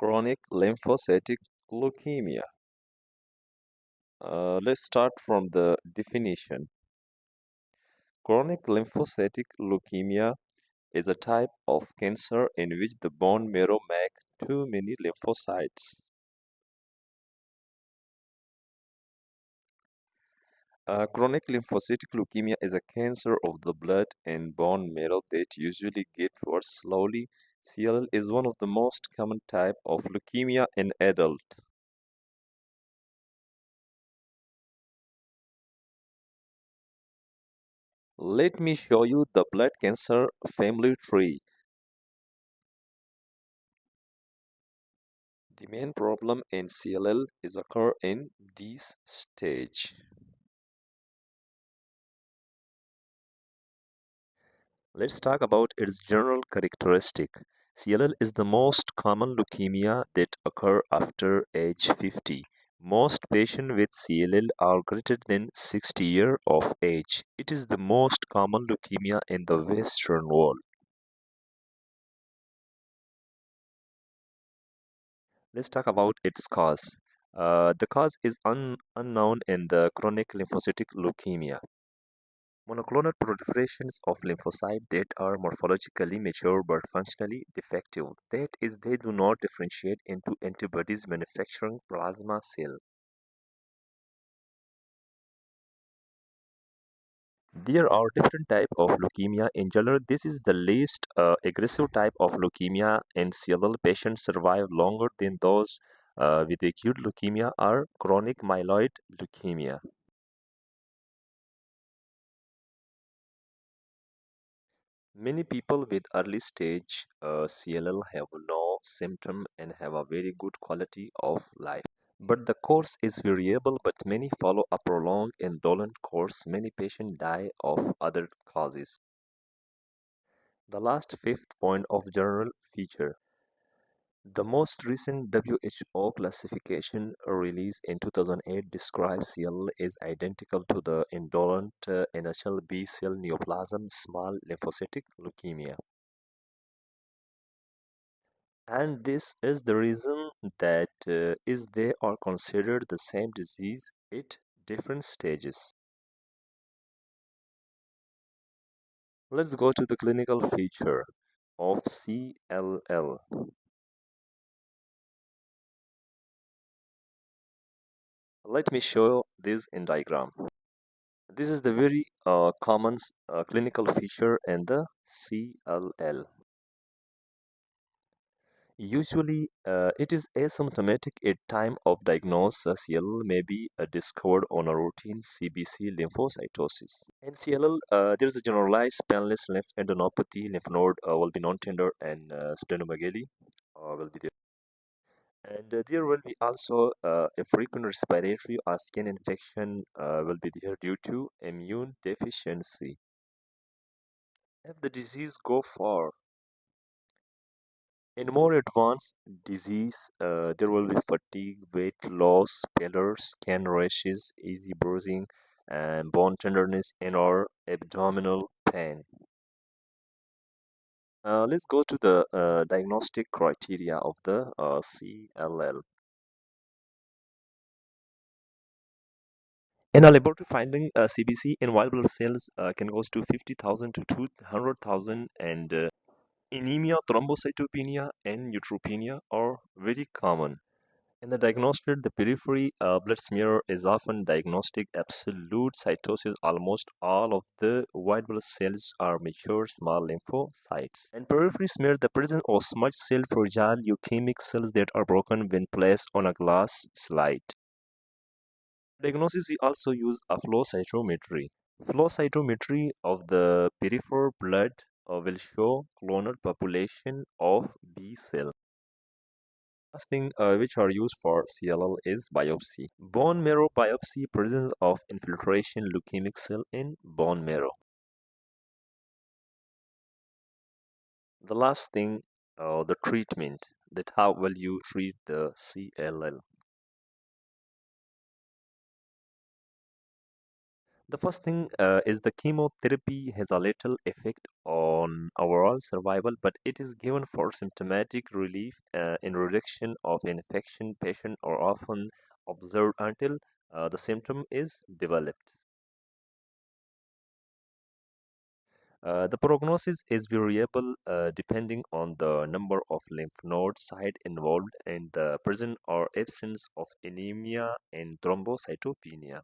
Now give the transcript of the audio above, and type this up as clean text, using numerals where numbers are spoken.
Chronic lymphocytic leukemia. Let's start from the definition. Chronic lymphocytic leukemia is a type of cancer in which the bone marrow makes too many lymphocytes. Chronic lymphocytic leukemia is a cancer of the blood and bone marrow that usually gets worse slowly. CLL is one of the most common type of leukemia in adults. Let me show you the blood cancer family tree. The main problem in CLL is occur in this stage. Let's talk about its general characteristic. CLL is the most common leukemia that occur after age 50. Most patients with CLL are greater than 60 years of age. It is the most common leukemia in the Western world. Let's talk about its cause. The cause is unknown in the chronic lymphocytic leukemia. Monoclonal proliferations of lymphocytes that are morphologically mature but functionally defective. That is, they do not differentiate into antibodies manufacturing plasma cell. There are different types of leukemia. In general, this is the least aggressive type of leukemia, and CLL patients survive longer than those with acute leukemia or chronic myeloid leukemia. Many people with early stage CLL have no symptom and have a very good quality of life. But the course is variable, but many follow a prolonged indolent course. Many patients die of other causes. The last fifth point of general feature. The most recent WHO classification released in 2008 describes CLL as identical to the indolent NHL B cell neoplasm small lymphocytic leukemia. And this is the reason that is they are considered the same disease at different stages. Let's go to the clinical feature of CLL. Let me show this in diagram. This is the very common clinical feature in the CLL. Usually, it is asymptomatic at time of diagnosis. CLL may be discovered on a routine CBC lymphocytosis. In CLL, there is a generalized painless lymphadenopathy. Lymph node will be non-tender and splenomegaly will be there. And there will be also a frequent respiratory or skin infection will be there due to immune deficiency. If the disease go far, in more advanced disease, there will be fatigue, weight loss, pallor, skin rashes, easy bruising, and bone tenderness and or abdominal pain. Let's go to the diagnostic criteria of the CLL. In a laboratory finding, CBC in white blood cells can go to 50,000 to 200,000, and anemia, thrombocytopenia, and neutropenia are very common. In the diagnostic, the periphery blood smear is often diagnostic. Absolute cytosis, almost all of the white blood cells are mature small lymphocytes. And periphery smear, the presence of smudge cell fragile leukemic cells that are broken when placed on a glass slide. Diagnosis, we also use a flow cytometry. Flow cytometry of the peripheral blood will show clonal population of B cells. Last thing which are used for CLL is biopsy. Bone marrow biopsy, presence of infiltration leukemic cell in bone marrow. The last thing, the treatment. That how will you treat the CLL? The first thing is the chemotherapy has a little effect on overall survival, but it is given for symptomatic relief in reduction of infection. Patient are often observed until the symptom is developed. The prognosis is variable depending on the number of lymph node site involved and the presence or absence of anemia and thrombocytopenia.